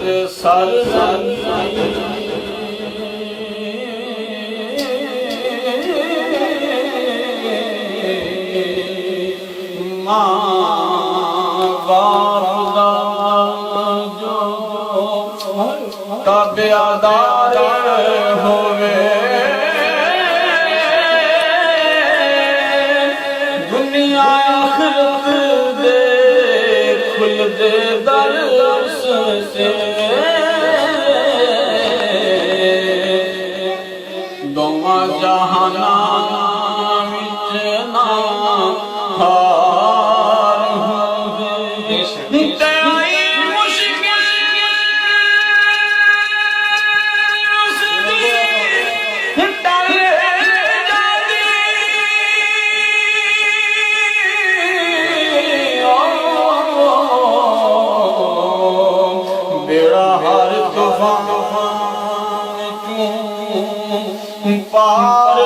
sir ताबेदार होवे दुनिया आखिरत दे खुल दे दर से दोवा जहाना विच ना हार होवे पार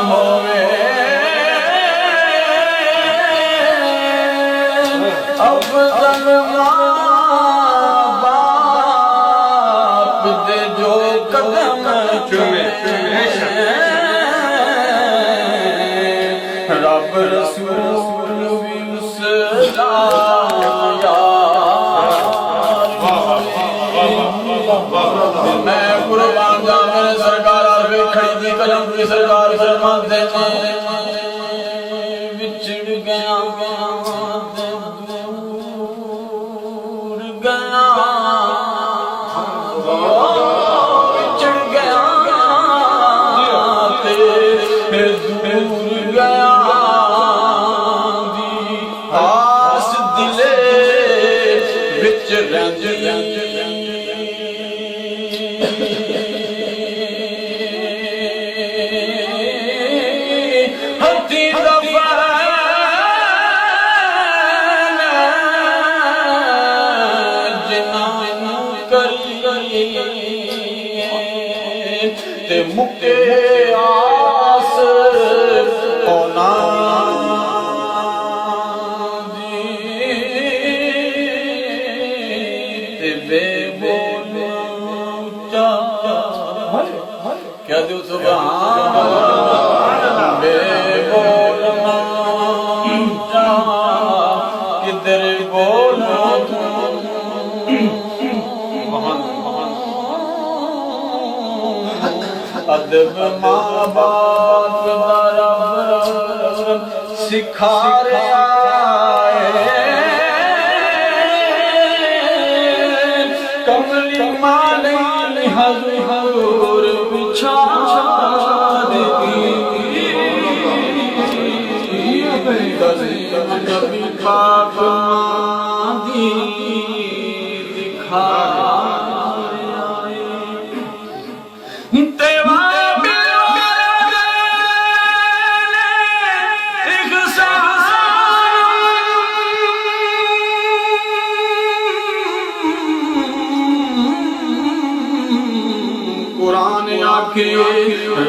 होवे अफजल बाप दे जो कदम चुमे रब रसूल भी उसदा मैं कुर्बान जा मेरे सरकार खड़ी कलम की सरकार फरमाते विछड़ गया दूर गया विछड़ गया दूर गया आस दिले विच रंजी ते मुके आस होना दी ते बेबोल ऊंचा क्या दो सुभान बेबोल ऊंचा किधर बोलो अदब माँ बाप सिखा कमली माली हजूर बिछा नबी पाक दी दिखा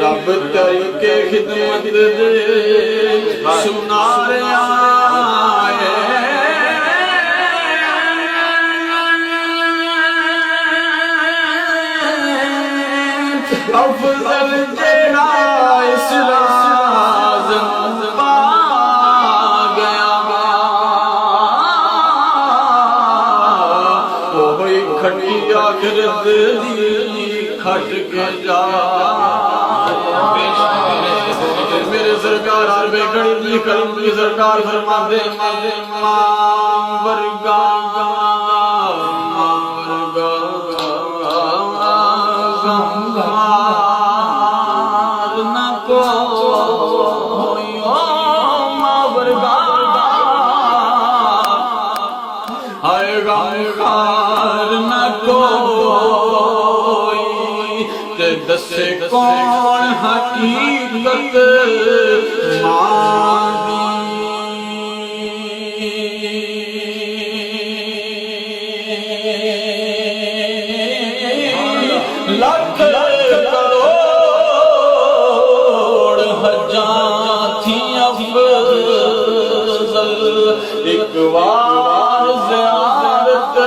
रब तर के खिदमत दे सुनार आए अफजल जेड़ा इस्लाम पा गया ओही खटी आखिरत दी खट के जा मेरे सरकार हर बेखड़ी की कलम की सरकार फरमाते वर्गा न को आएगा न को दसे कौन हकीकत मादी लख करोड़ हजार थी अफजल एक बार ज़ियारत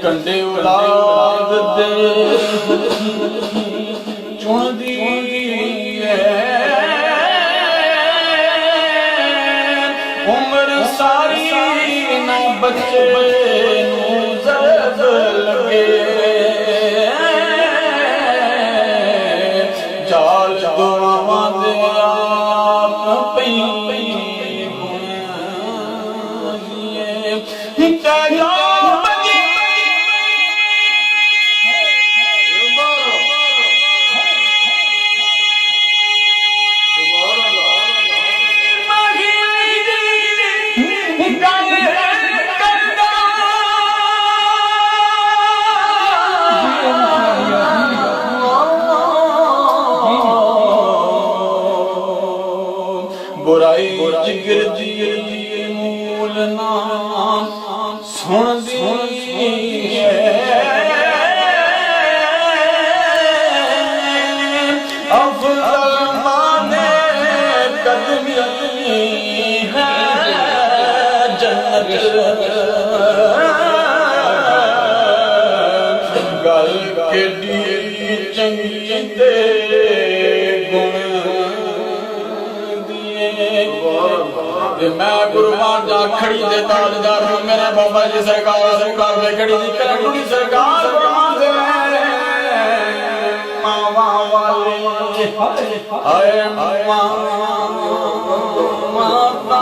कंडे औलाद दे चुनदी उम्र सारी ना बच्चे जब लगे जाल दुआवां दे आप पई बुराई जिगर दी मूल ना सुन दी अफजल माने कदमी है जन्नत गल केडी चंगी ते मैं गुरुवान जा खड़ी दे ताजदार मेरे बाबा जी सरकार में खड़ी दी करंडी सरकार फरमान दे मावा वाले हाय मावा माता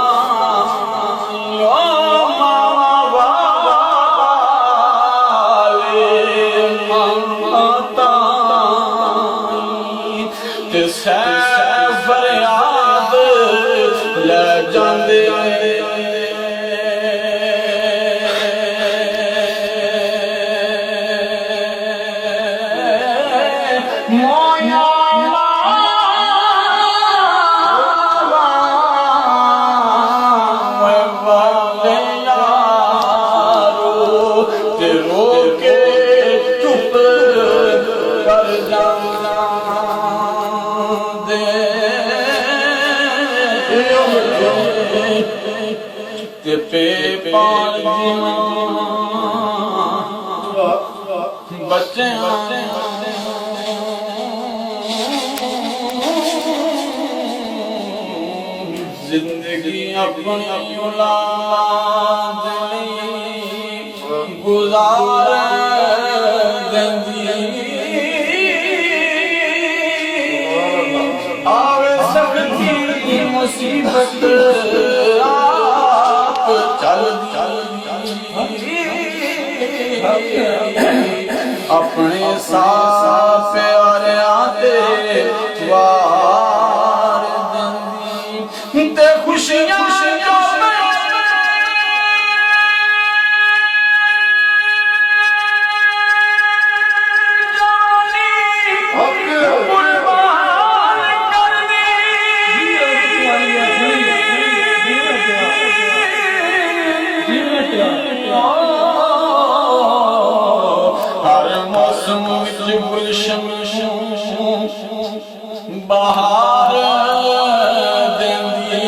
ओ मावा वाले माता ते फरियाद ले जांदे मोया वाले यारो ते रो के चुप कर जाना दे ते पे पानी बच्चे जिंदगी अपनी औलाद गुजार देंदी आवे सकती मुसीबत आप चल अपने साथ प्यारे आते वार देंदी ते खुशियां बहार देंदी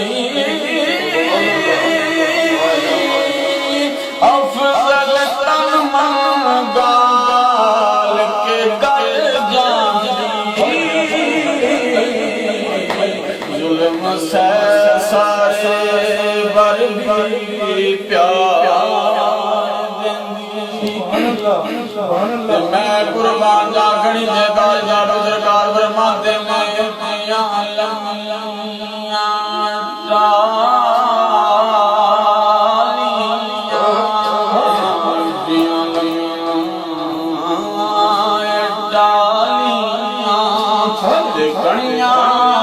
अफजल तन मन गाल के गल जांदी जुल्म से सारे बर भी प्यार मैं कुर्बान जा खड़ी दे ताजदार सरकार फरमाते मैं या डालियां